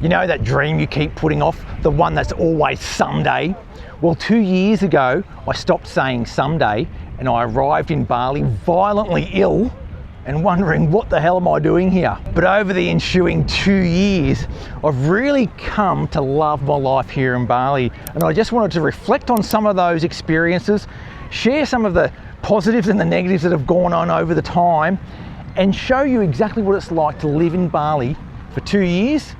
You know that dream you keep putting off, the one that's always someday? Well, 2 years ago, I stopped saying someday and I arrived in Bali violently ill and wondering what the hell am I doing here? But over the ensuing 2 years, I've really come to love my life here in Bali. And I just wanted to reflect on some of those experiences, share some of the positives and the negatives that have gone on over the time, and show you exactly what it's like to live in Bali for 2 years.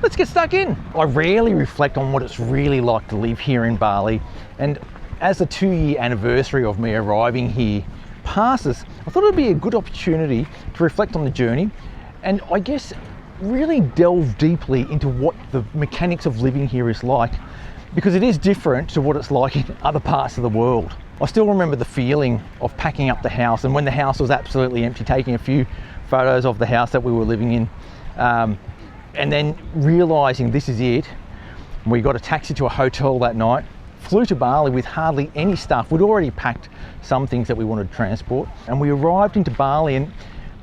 Let's get stuck in. I rarely reflect on what it's really like to live here in Bali, and as the 2-year anniversary of me arriving here passes, I thought it'd be a good opportunity to reflect on the journey and I guess really delve deeply into what the mechanics of living here is like, because it is different to what it's like in other parts of the world. I still remember the feeling of packing up the house, and when the house was absolutely empty, taking a few photos of the house that we were living in, and then realising this is it. We got a taxi to a hotel that night, flew to Bali with hardly any stuff. We'd already packed some things that we wanted to transport, and we arrived into Bali, and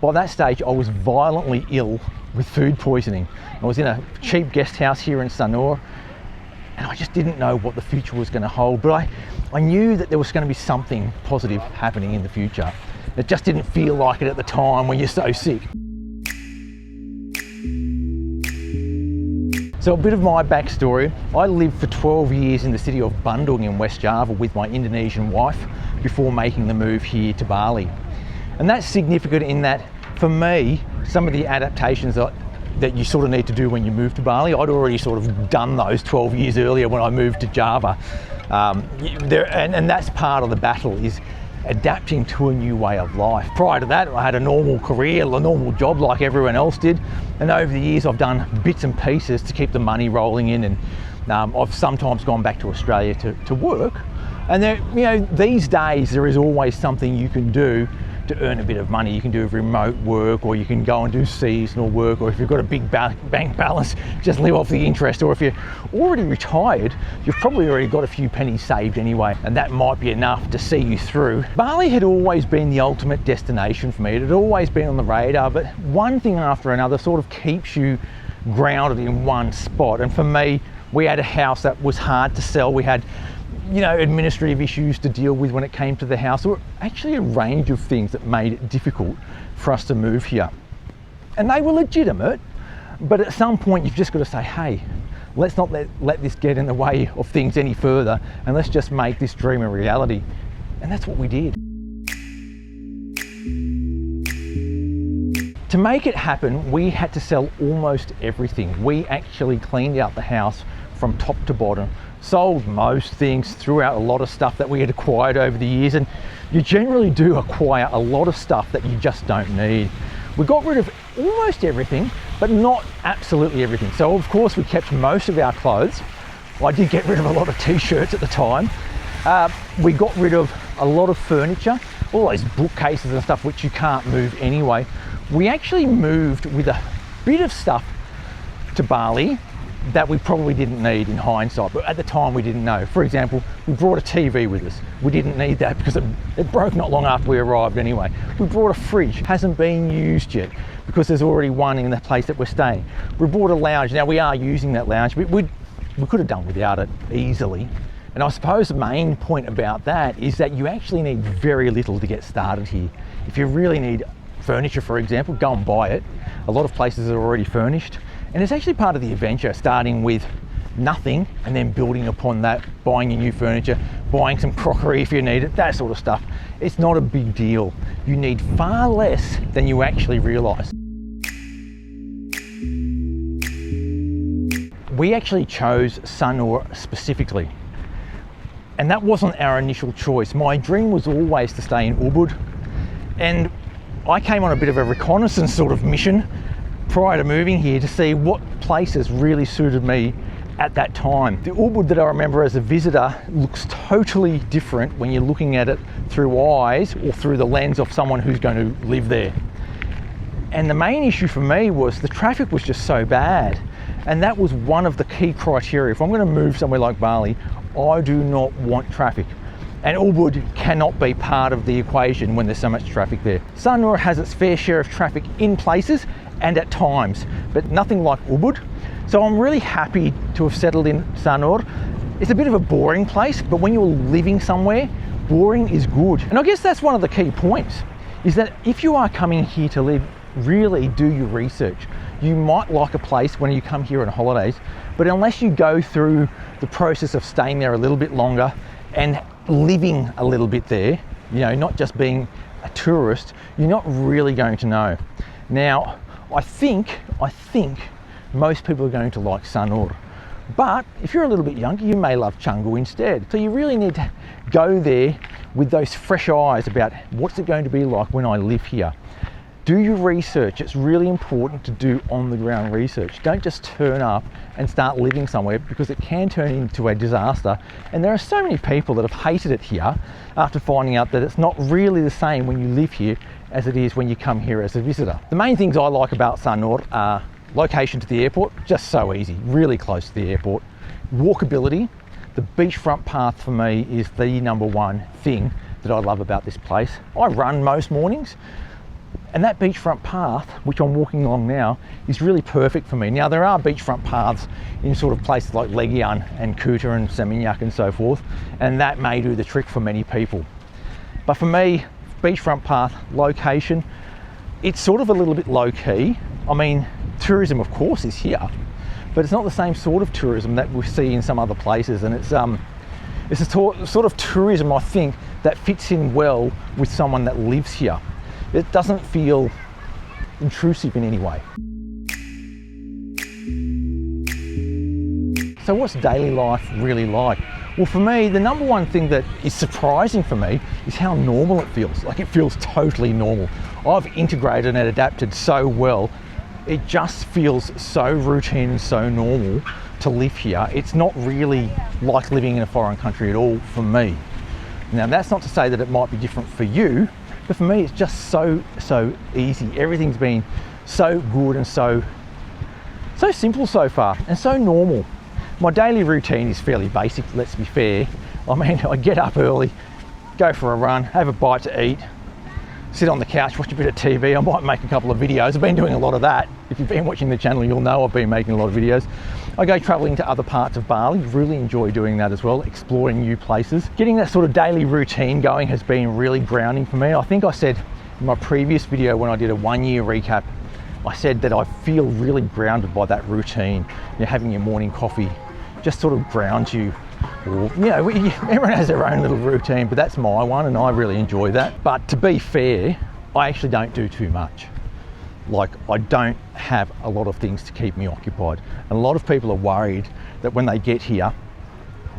by that stage I was violently ill with food poisoning. I was in a cheap guest house here in Sanur, and I just didn't know what the future was going to hold, but I knew that there was going to be something positive happening in the future. It just didn't feel like it at the time when you're so sick. So a bit of my backstory. I lived for 12 years in the city of Bandung in West Java with my Indonesian wife before making the move here to Bali. And that's significant in that, for me, some of the adaptations that you sort of need to do when you move to Bali, I'd already sort of done those 12 years earlier when I moved to Java. And that's part of the battle, is adapting to a new way of life. Prior to that, I had a normal career, a normal job like everyone else did. And over the years, I've done bits and pieces to keep the money rolling in. And I've sometimes gone back to Australia to work. And there, you know, these days, there is always something you can do to earn a bit of money. You can do remote work, or you can go and do seasonal work, or if you've got a big bank balance, just live off the interest, or if you're already retired, you've probably already got a few pennies saved anyway, and that might be enough to see you through. Bali had always been the ultimate destination for me. It had always been on the radar, but one thing after another sort of keeps you grounded in one spot. And for me, we had a house that was hard to sell. We had, you know, administrative issues to deal with when it came to the house. There were actually a range of things that made it difficult for us to move here. And they were legitimate, but at some point you've just got to say, hey, let's not let this get in the way of things any further, and let's just make this dream a reality. And that's what we did. To make it happen, we had to sell almost everything. We actually cleaned out the house from top to bottom, sold most things, threw out a lot of stuff that we had acquired over the years, and you generally do acquire a lot of stuff that you just don't need. We got rid of almost everything, but not absolutely everything. So of course we kept most of our clothes. I did get rid of a lot of t-shirts at the time. We got rid of a lot of furniture, all those bookcases and stuff which you can't move anyway. We actually moved with a bit of stuff to Bali that we probably didn't need in hindsight, but at the time we didn't know. For example, we brought a TV with us. We didn't need that because it broke not long after we arrived anyway. We brought a fridge, hasn't been used yet because there's already one in the place that we're staying. We brought a lounge. Now we are using that lounge, but we could have done without it easily. And I suppose the main point about that is that you actually need very little to get started here. If you really need furniture, for example, go and buy it. A lot of places are already furnished. And it's actually part of the adventure, starting with nothing and then building upon that, buying your new furniture, buying some crockery if you need it, that sort of stuff. It's not a big deal. You need far less than you actually realise. We actually chose Sanur specifically, and that wasn't our initial choice. My dream was always to stay in Ubud, and I came on a bit of a reconnaissance sort of mission prior to moving here to see what places really suited me at that time. The Ubud that I remember as a visitor looks totally different when you're looking at it through eyes or through the lens of someone who's going to live there. And the main issue for me was the traffic was just so bad. And that was one of the key criteria. If I'm going to move somewhere like Bali, I do not want traffic. And Ubud cannot be part of the equation when there's so much traffic there. Sanur has its fair share of traffic in places and at times, but nothing like Ubud. So I'm really happy to have settled in Sanur. It's a bit of a boring place, but when you're living somewhere, boring is good. And I guess that's one of the key points, is that if you are coming here to live, really do your research. You might like a place when you come here on holidays, but unless you go through the process of staying there a little bit longer and living a little bit there, you know, not just being a tourist, you're not really going to know. Now, I think most people are going to like Sanur, but if you're a little bit younger, you may love Canggu instead. So you really need to go there with those fresh eyes about what's it going to be like when I live here. Do your research. It's really important to do on the ground research. Don't just turn up and start living somewhere, because it can turn into a disaster. And there are so many people that have hated it here after finding out that it's not really the same when you live here as it is when you come here as a visitor. The main things I like about Sanur are location to the airport, just so easy, really close to the airport. Walkability. The beachfront path for me is the number one thing that I love about this place. I run most mornings, and that beachfront path, which I'm walking along now, is really perfect for me. Now, there are beachfront paths in sort of places like Legian and Kuta and Seminyak and so forth, and that may do the trick for many people. But for me, beachfront path, location, it's sort of a little bit low key. I mean, tourism of course is here, but it's not the same sort of tourism that we see in some other places, and it's a sort of tourism, I think, that fits in well with someone that lives here. It doesn't feel intrusive in any way. So what's daily life really like? Well, for me, the number one thing that is surprising for me is how normal it feels. Like, it feels totally normal. I've integrated and adapted so well. It just feels so routine and so normal to live here. It's not really like living in a foreign country at all for me. Now, that's not to say that it might be different for you, but for me, it's just so easy. Everything's been so good and so simple so far, and so normal. My daily routine is fairly basic, let's be fair. I mean, I get up early, go for a run, have a bite to eat, sit on the couch, watch a bit of TV. I might make a couple of videos. I've been doing a lot of that. If you've been watching the channel, you'll know I've been making a lot of videos. I go traveling to other parts of Bali, really enjoy doing that as well, exploring new places. Getting that sort of daily routine going has been really grounding for me. I think I said in my previous video when I did a 1 year recap, I said that I feel really grounded by that routine. You know, having your morning coffee just sort of grounds you. Or, you know, everyone has their own little routine, but that's my one and I really enjoy that. But to be fair, I actually don't do too much. Like, I don't have a lot of things to keep me occupied. And a lot of people are worried that when they get here,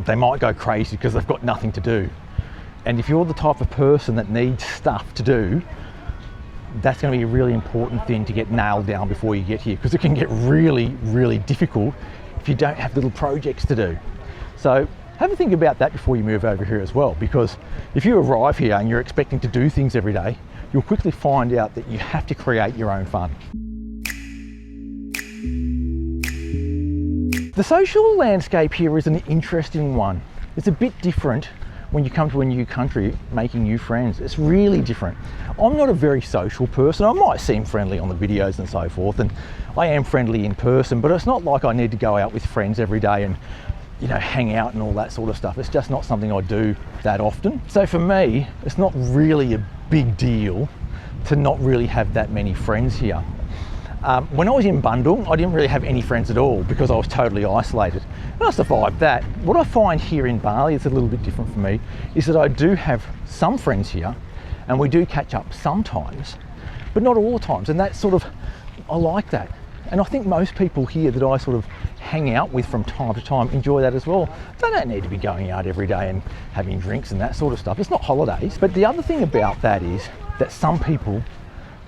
they might go crazy because they've got nothing to do. And if you're the type of person that needs stuff to do, that's going to be a really important thing to get nailed down before you get here, because it can get really, really difficult if you don't have little projects to do. So have a think about that before you move over here as well, because if you arrive here and you're expecting to do things every day, you'll quickly find out that you have to create your own fun. The social landscape here is an interesting one. It's a bit different when you come to a new country, making new friends. It's really different. I'm not a very social person. I might seem friendly on the videos and so forth, and I am friendly in person, but it's not like I need to go out with friends every day and, you know, hang out and all that sort of stuff. It's just not something I do that often. So for me, it's not really a big deal to not really have that many friends here. When I was in Bandung, I didn't really have any friends at all because I was totally isolated. And I survived that. What I find here in Bali is a little bit different for me, is that I do have some friends here and we do catch up sometimes, but not all the times. And that's sort of, I like that. And I think most people here that I sort of hang out with from time to time enjoy that as well. They don't need to be going out every day and having drinks and that sort of stuff. It's not holidays. But the other thing about that is that some people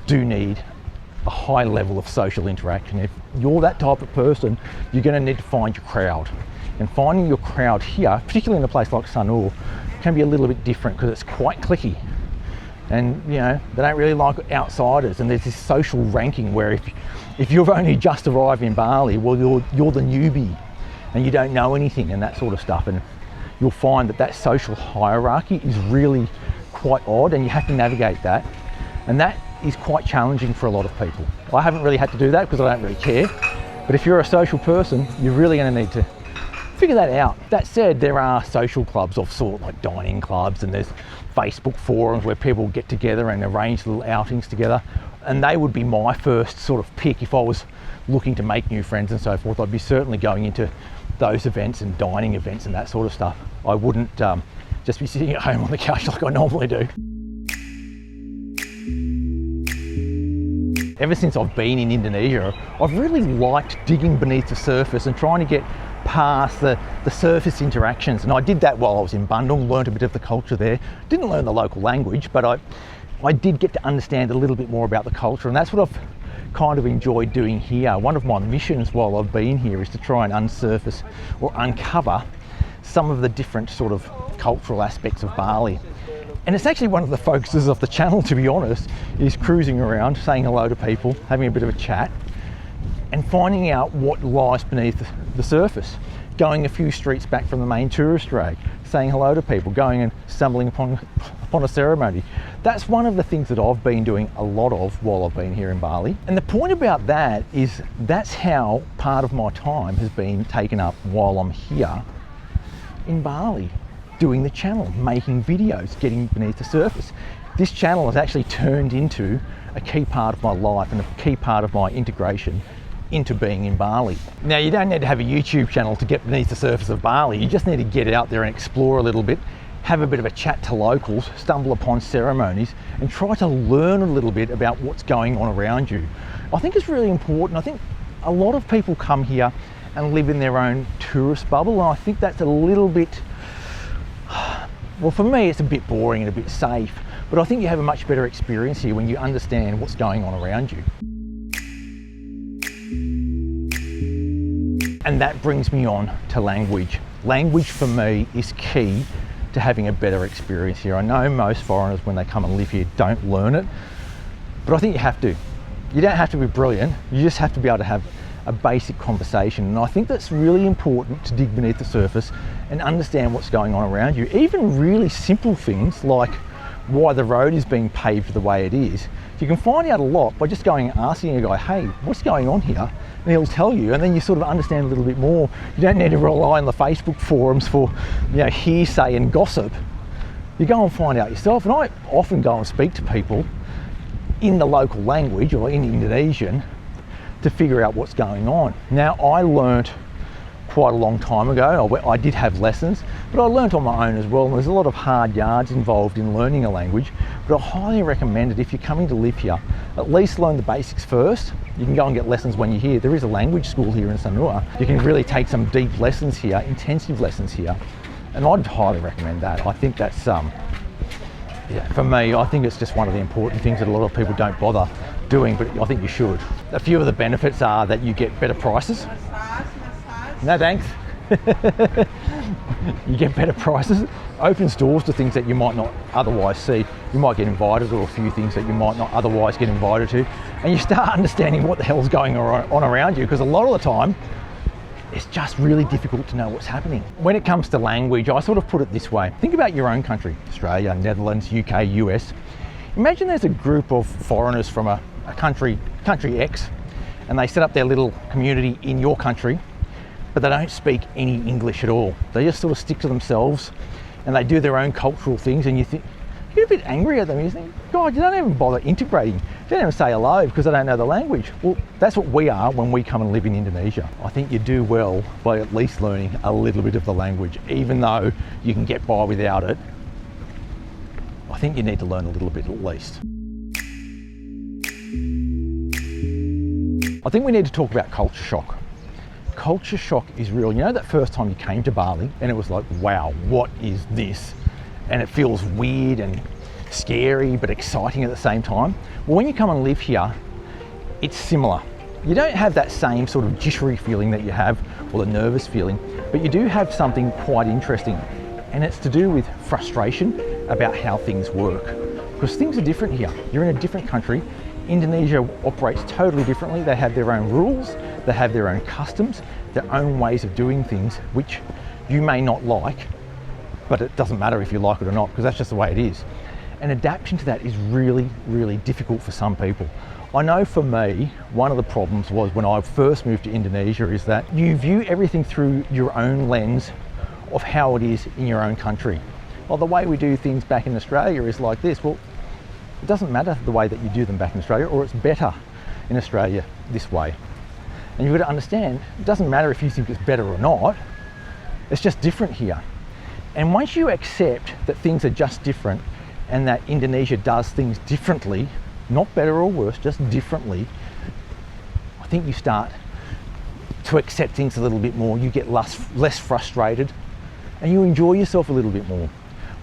do need a high level of social interaction. If you're that type of person, you're going to need to find your crowd. And finding your crowd here, particularly in a place like Sanur, can be a little bit different because it's quite cliquey. And, you know, they don't really like outsiders, and there's this social ranking where if you've only just arrived in Bali, well, you're the newbie and you don't know anything and that sort of stuff. And you'll find that that social hierarchy is really quite odd, and you have to navigate that. And that is quite challenging for a lot of people. I haven't really had to do that because I don't really care. But if you're a social person, you're really going to need to figure that out. That said, there are social clubs of sort, like dining clubs, and there's Facebook forums where people get together and arrange little outings together. And they would be my first sort of pick if I was looking to make new friends and so forth. I'd be certainly going into those events and dining events and that sort of stuff. I wouldn't just be sitting at home on the couch like I normally do. Ever since I've been in Indonesia, I've really liked digging beneath the surface and trying to get past the surface interactions. And I did that while I was in Bandung, learned a bit of the culture there. Didn't learn the local language, but I did get to understand a little bit more about the culture, and that's what I've kind of enjoyed doing here. One of my missions while I've been here is to try and unsurface or uncover some of the different sort of cultural aspects of Bali. And it's actually one of the focuses of the channel, to be honest, is cruising around, saying hello to people, having a bit of a chat, and finding out what lies beneath the surface. Going a few streets back from the main tourist drag, saying hello to people, going and stumbling upon a ceremony. That's one of the things that I've been doing a lot of while I've been here in Bali. And the point about that is that's how part of my time has been taken up while I'm here in Bali, doing the channel, making videos, getting beneath the surface. This channel has actually turned into a key part of my life and a key part of my integration into being in Bali. Now, you don't need to have a YouTube channel to get beneath the surface of Bali. You just need to get out there and explore a little bit, have a bit of a chat to locals, stumble upon ceremonies, and try to learn a little bit about what's going on around you. I think it's really important. I think a lot of people come here and live in their own tourist bubble, and I think that's a little bit, well, for me it's a bit boring and a bit safe, but I think you have a much better experience here when you understand what's going on around you. And that brings me on to language. Language for me is key to having a better experience here. I know most foreigners, when they come and live here, don't learn it, but I think you have to. You don't have to be brilliant, you just have to be able to have a basic conversation. And I think that's really important, to dig beneath the surface and understand what's going on around you. Even really simple things like why the road is being paved the way it is. You can find out a lot by just going and asking a guy, hey, what's going on here? And he'll tell you, and then you sort of understand a little bit more. You don't need to rely on the Facebook forums for, hearsay and gossip. You go and find out yourself. And I often go and speak to people in the local language or in Indonesian to figure out what's going on. Now, I learnt quite a long time ago. I did have lessons, but I learnt on my own as well. And there's a lot of hard yards involved in learning a language, but I highly recommend it if you're coming to live here. At least learn the basics first. You can go and get lessons when you're here. There is a language school here in Sanur. You can really take some deep lessons here, intensive lessons here, and I'd highly recommend that. I think that's, for me, I think it's just one of the important things that a lot of people don't bother doing, but I think you should. A few of the benefits are that you get better prices. No thanks. You get better prices, opens doors to things that you might not otherwise see. You might get invited to a few things that you might not otherwise get invited to, and you start understanding what the hell's going on around you, because a lot of the time it's just really difficult to know what's happening. When it comes to language, I sort of put it this way. Think about your own country, Australia, Netherlands, UK, US. Imagine there's a group of foreigners from a country X, and they set up their little community in your country, but they don't speak any English at all. They just sort of stick to themselves and they do their own cultural things, and you think, you're a bit angry at them. You think, God, you don't even bother integrating. You don't even say hello because they don't know the language. Well, that's what we are when we come and live in Indonesia. I think you do well by at least learning a little bit of the language, even though you can get by without it. I think you need to learn a little bit at least. I think we need to talk about culture shock. Culture shock is real. You know that first time you came to Bali and it was like, wow, what is this? And it feels weird and scary but exciting at the same time. Well, when you come and live here, it's similar. You don't have that same sort of jittery feeling that you have, or the nervous feeling, but you do have something quite interesting, and it's to do with frustration about how things work. Because things are different here. You're in a different country. Indonesia operates totally differently. They have their own rules, they have their own customs, their own ways of doing things, which you may not like, but it doesn't matter if you like it or not, because that's just the way it is. And adaptation to that is really, really difficult for some people. I know for me, one of the problems was when I first moved to Indonesia is that you view everything through your own lens of how it is in your own country. Well, the way we do things back in Australia is like this. Well, it doesn't matter the way that you do them back in Australia, or it's better in Australia this way. And you've got to understand, it doesn't matter if you think it's better or not, it's just different here. And once you accept that things are just different and that Indonesia does things differently, not better or worse, just differently, I think you start to accept things a little bit more. You get less frustrated and you enjoy yourself a little bit more.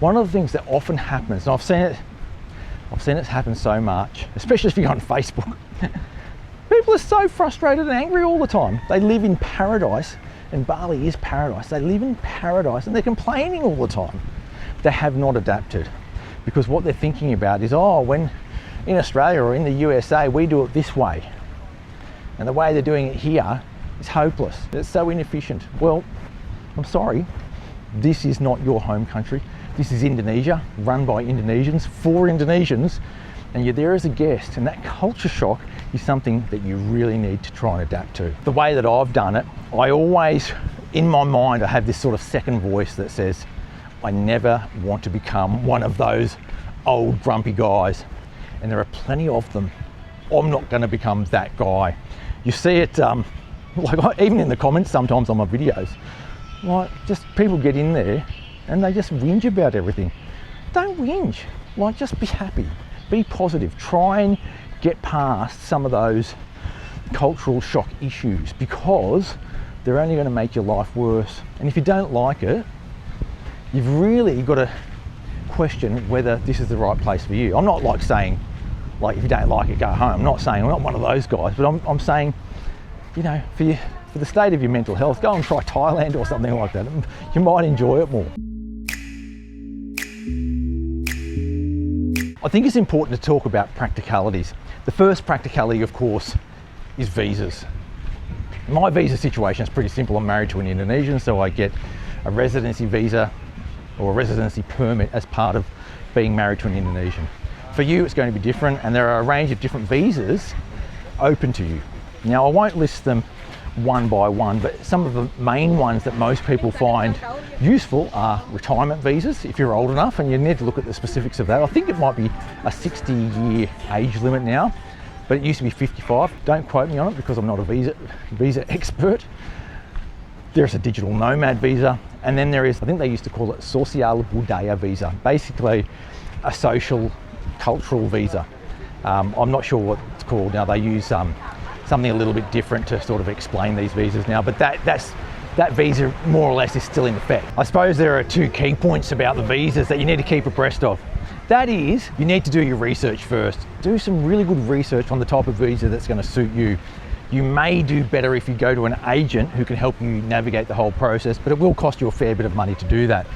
One of the things that often happens, and I've seen it happen so much, especially if you're on Facebook, people are so frustrated and angry all the time. They live in paradise, and Bali is paradise. They live in paradise and they're complaining all the time. They have not adapted, because what they're thinking about is, oh, when in Australia or in the USA, we do it this way. And the way they're doing it here is hopeless. It's so inefficient. Well, I'm sorry, this is not your home country. This is Indonesia, run by Indonesians, for Indonesians, and you're there as a guest, and that culture shock is something that you really need to try and adapt to. The way that I've done it, I always, in my mind, I have this sort of second voice that says, I never want to become one of those old grumpy guys. And there are plenty of them. I'm not going to become that guy. You see it, like even in the comments sometimes on my videos, like just people get in there and they just whinge about everything. Don't whinge, like just be happy, be positive, try and get past some of those cultural shock issues, because they're only going to make your life worse. And if you don't like it, you've really got to question whether this is the right place for you. I'm not like saying, like, if you don't like it, go home. I'm not saying, I'm not one of those guys, but I'm saying, you know, for the state of your mental health, go and try Thailand or something like that. You might enjoy it more. I think it's important to talk about practicalities. The first practicality, of course, is visas. My visa situation is pretty simple. I'm married to an Indonesian, so I get a residency visa or a residency permit as part of being married to an Indonesian. For you, it's going to be different, and there are a range of different visas open to you. Now, I won't list them one by one, but some of the main ones that most people find useful are retirement visas, if you're old enough, and you need to look at the specifics of that. I think it might be a 60-year age limit now, but it used to be 55. Don't quote me on it because I'm not a visa expert. There's a digital nomad visa, and then there is, I think they used to call it Sosial Budaya visa, basically a social cultural visa. I'm not sure what it's called now. They use something a little bit different to sort of explain these visas now, but that visa more or less is still in effect. I suppose there are two key points about the visas that you need to keep abreast of. That is, you need to do your research first. Do some really good research on the type of visa that's going to suit you. You may do better if you go to an agent who can help you navigate the whole process, but it will cost you a fair bit of money to do that.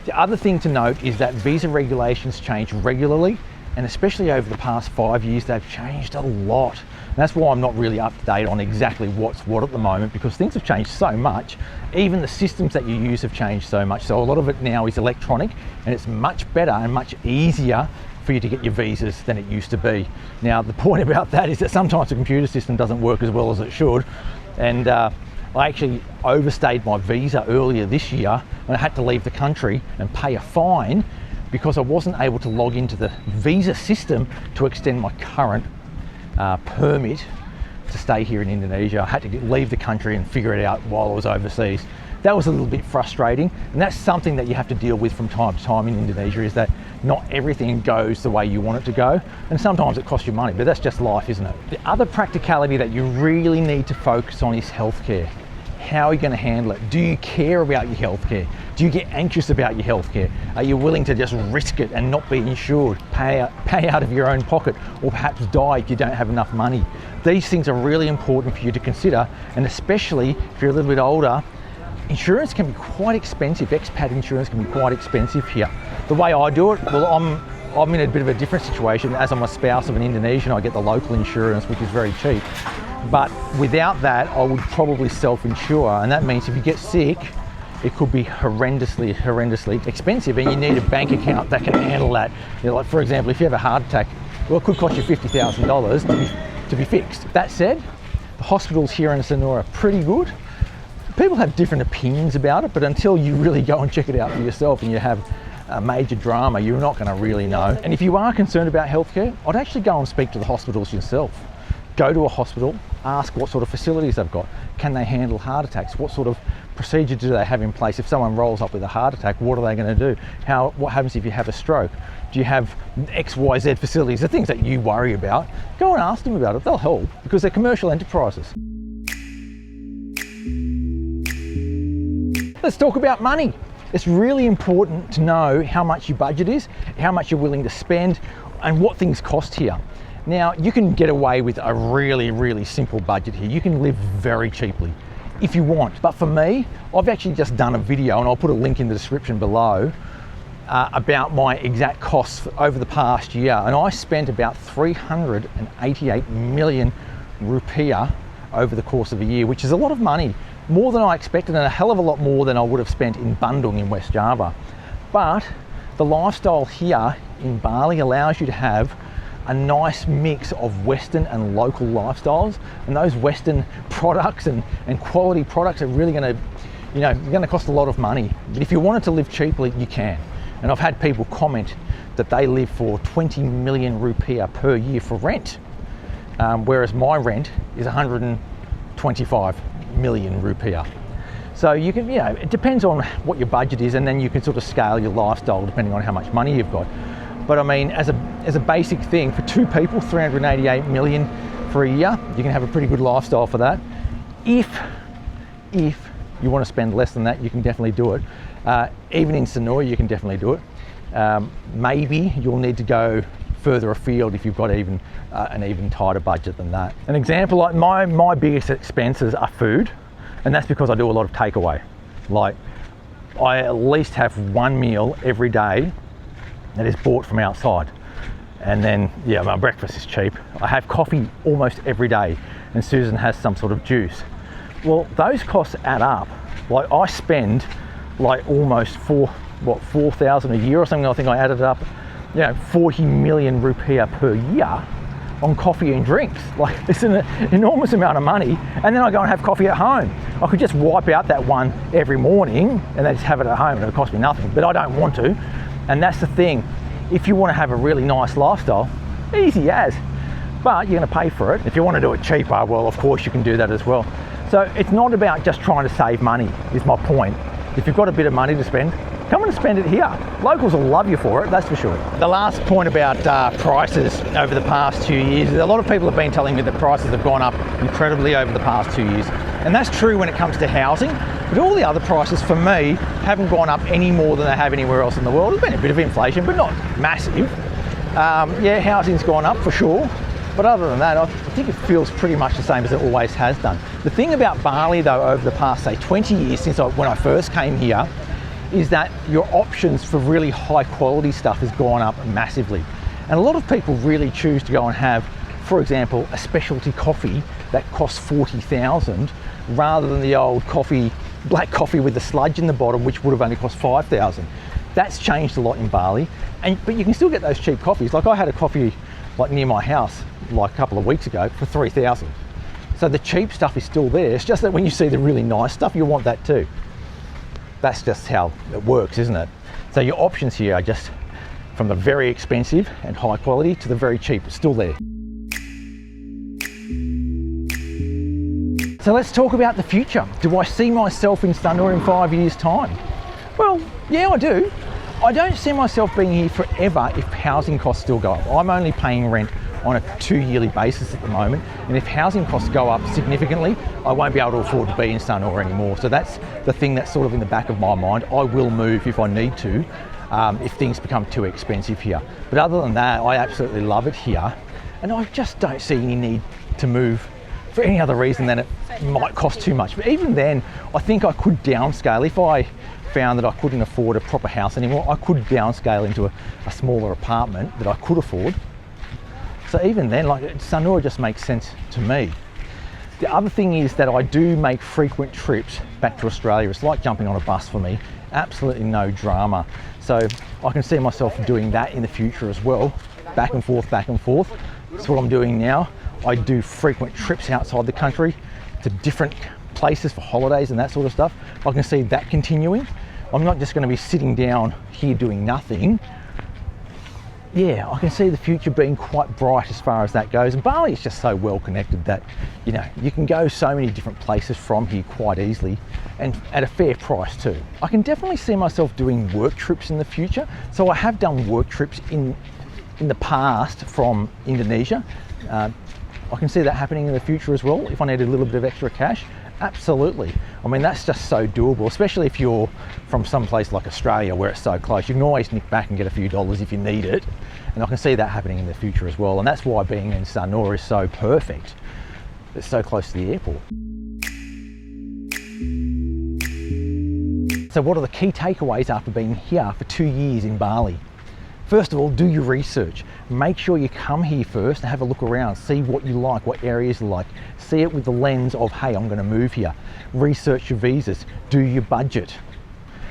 The other thing to note is that visa regulations change regularly, and especially over the past 5 years, they've changed a lot. And that's why I'm not really up to date on exactly what's what at the moment, because things have changed so much. Even the systems that you use have changed so much. So a lot of it now is electronic, and it's much better and much easier for you to get your visas than it used to be. Now, the point about that is that sometimes the computer system doesn't work as well as it should. And I actually overstayed my visa earlier this year, and I had to leave the country and pay a fine because I wasn't able to log into the visa system to extend my current permit to stay here in Indonesia. I had to leave the country and figure it out while I was overseas. That was a little bit frustrating, and that's something that you have to deal with from time to time in Indonesia, is that not everything goes the way you want it to go, and sometimes it costs you money, but that's just life, isn't it? The other practicality that you really need to focus on is healthcare. How are you going to handle it? Do you care about your healthcare? Do you get anxious about your healthcare? Are you willing to just risk it and not be insured, pay out of your own pocket, or perhaps die if you don't have enough money? These things are really important for you to consider, and especially if you're a little bit older, insurance can be quite expensive. Expat insurance can be quite expensive here. The way I do it, well, I'm in a bit of a different situation. As I'm a spouse of an Indonesian, I get the local insurance, which is very cheap. But without that, I would probably self-insure, and that means if you get sick, it could be horrendously expensive, and you need a bank account that can handle that. You know, like, for example, if you have a heart attack, well, it could cost you $50,000 to be fixed. That said, the hospitals here in Sanur are pretty good. People have different opinions about it, but until you really go and check it out for yourself and you have a major drama, you're not going to really know. And if you are concerned about healthcare, I'd actually go and speak to the hospitals yourself. Go to a hospital, ask what sort of facilities they've got. Can they handle heart attacks? What sort of procedure do they have in place? If someone rolls up with a heart attack, what are they going to do? What happens if you have a stroke? Do you have XYZ facilities? The things that you worry about, go and ask them about it. They'll help because they're commercial enterprises. Let's talk about money. It's really important to know how much your budget is, how much you're willing to spend, and what things cost here. Now, you can get away with a really, really simple budget here. You can live very cheaply if you want. But for me, I've actually just done a video, and I'll put a link in the description below, about my exact costs over the past year. And I spent about 388 million rupiah over the course of a year, which is a lot of money. More than I expected, and a hell of a lot more than I would have spent in Bandung in West Java. But the lifestyle here in Bali allows you to have a nice mix of Western and local lifestyles, and those Western products and quality products are really going to cost a lot of money. But if you wanted to live cheaply, you can. And I've had people comment that they live for 20 million rupiah per year for rent, whereas my rent is 125 million rupiah. So you can, it depends on what your budget is, and then you can sort of scale your lifestyle depending on how much money you've got. But I mean, as a basic thing, for two people, 388 million for a year, you can have a pretty good lifestyle for that. If you want to spend less than that, you can definitely do it. Even in Sanur, you can definitely do it. Maybe you'll need to go further afield if you've got an even tighter budget than that. An example, like my biggest expenses are food, and that's because I do a lot of takeaway. Like, I at least have one meal every day that is bought from outside. And then, my breakfast is cheap. I have coffee almost every day, and Susan has some sort of juice. Well, those costs add up. Like, I spend like almost 4,000 a year or something. I think I added up, 40 million rupiah per year on coffee and drinks. Like, it's an enormous amount of money. And then I go and have coffee at home. I could just wipe out that one every morning and then just have it at home, and it'll cost me nothing, but I don't want to. And that's the thing. If you want to have a really nice lifestyle, easy as, but you're going to pay for it. If you want to do it cheaper, well, of course you can do that as well. So it's not about just trying to save money, is my point. If you've got a bit of money to spend, come and spend it here. Locals will love you for it, that's for sure. The last point about prices over the past 2 years is a lot of people have been telling me that prices have gone up incredibly over the past 2 years. And that's true when it comes to housing, but all the other prices for me haven't gone up any more than they have anywhere else in the world. There's been a bit of inflation, but not massive. Housing's gone up for sure. But other than that, I think it feels pretty much the same as it always has done. The thing about Bali though, over the past, say 20 years since when I first came here, is that your options for really high quality stuff has gone up massively. And a lot of people really choose to go and have, for example, a specialty coffee that costs 40,000 rather than the old black coffee with the sludge in the bottom, which would have only cost 5,000. That's changed a lot in Bali, but you can still get those cheap coffees. Like, I had a coffee like near my house like a couple of weeks ago for 3,000. So the cheap stuff is still there. It's just that when you see the really nice stuff, you want that too. That's just how it works, isn't it? So your options here are just from the very expensive and high quality to the very cheap. It's still there. So let's talk about the future. Do I see myself in Sanur in 5 years' time? Well, yeah, I do. I don't see myself being here forever if housing costs still go up. I'm only paying rent on a 2-yearly basis at the moment, and if housing costs go up significantly, I won't be able to afford to be in Sanur anymore. So that's the thing that's sort of in the back of my mind. I will move if I need to, if things become too expensive here. But other than that, I absolutely love it here, and I just don't see any need to move for any other reason than it might cost too much. But even then, I think I could downscale. If I found that I couldn't afford a proper house anymore, I could downscale into a smaller apartment that I could afford. So even then, like, Sanur just makes sense to me. The other thing is that I do make frequent trips back to Australia. It's like jumping on a bus for me, absolutely no drama. So I can see myself doing that in the future as well, back and forth, back and forth. That's what I'm doing now. I do frequent trips outside the country to different places for holidays and that sort of stuff. I can see that continuing. I'm not just going to be sitting down here doing nothing. Yeah, I can see the future being quite bright as far as that goes. And Bali is just so well connected that, you know, you can go so many different places from here quite easily and at a fair price too. I can definitely see myself doing work trips in the future. So I have done work trips in the past from Indonesia. I can see that happening in the future as well if I need a little bit of extra cash. Absolutely. I mean, that's just so doable, especially if you're from some place like Australia where it's so close. You can always nick back and get a few dollars if you need it. And I can see that happening in the future as well. And that's why being in Sanur is so perfect. It's so close to the airport. So what are the key takeaways after being here for 2 years in Bali? First of all, do your research. Make sure you come here first and have a look around, see what you like, what areas you like. See it with the lens of, hey, I'm going to move here. Research your visas, do your budget.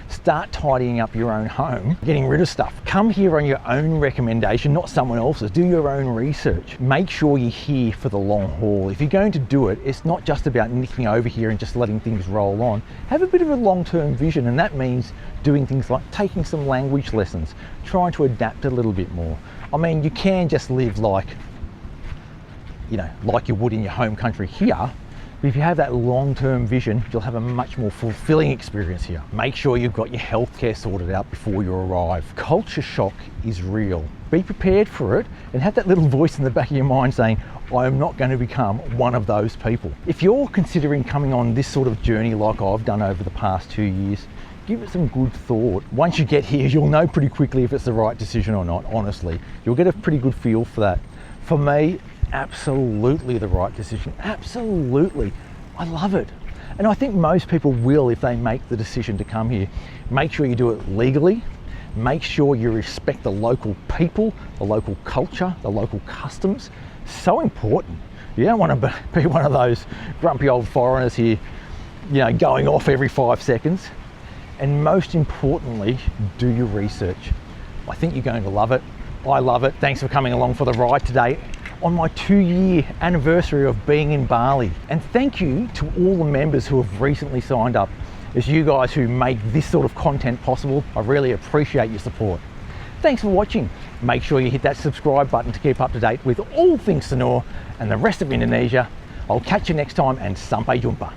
Start tidying up your own home, getting rid of stuff. Come here on your own recommendation, not someone else's. Do your own research. Make sure you're here for the long haul. If you're going to do it, it's not just about nicking over here and just letting things roll on. Have a bit of a long-term vision, and that means doing things like taking some language lessons, trying to adapt a little bit more. I mean, you can just live like, you know, like you would in your home country here. But if you have that long-term vision, you'll have a much more fulfilling experience here. Make sure you've got your healthcare sorted out before you arrive. Culture shock is real. Be prepared for it and have that little voice in the back of your mind saying, I am not going to become one of those people. If you're considering coming on this sort of journey like I've done over the past 2 years, give it some good thought. Once you get here, you'll know pretty quickly if it's the right decision or not, honestly. You'll get a pretty good feel for that. For me, absolutely the right decision. Absolutely. I love it. And I think most people will if they make the decision to come here. Make sure you do it legally. Make sure you respect the local people, the local culture, the local customs. So important. You don't want to be one of those grumpy old foreigners here, you know, going off every 5 seconds. And most importantly, do your research. I think you're going to love it. I love it. Thanks for coming along for the ride today on my 2-year anniversary of being in Bali. And thank you to all the members who have recently signed up. It's you guys who make this sort of content possible. I really appreciate your support. Thanks for watching. Make sure you hit that subscribe button to keep up to date with all things Sanur and the rest of Indonesia. I'll catch you next time, and sampai jumpa.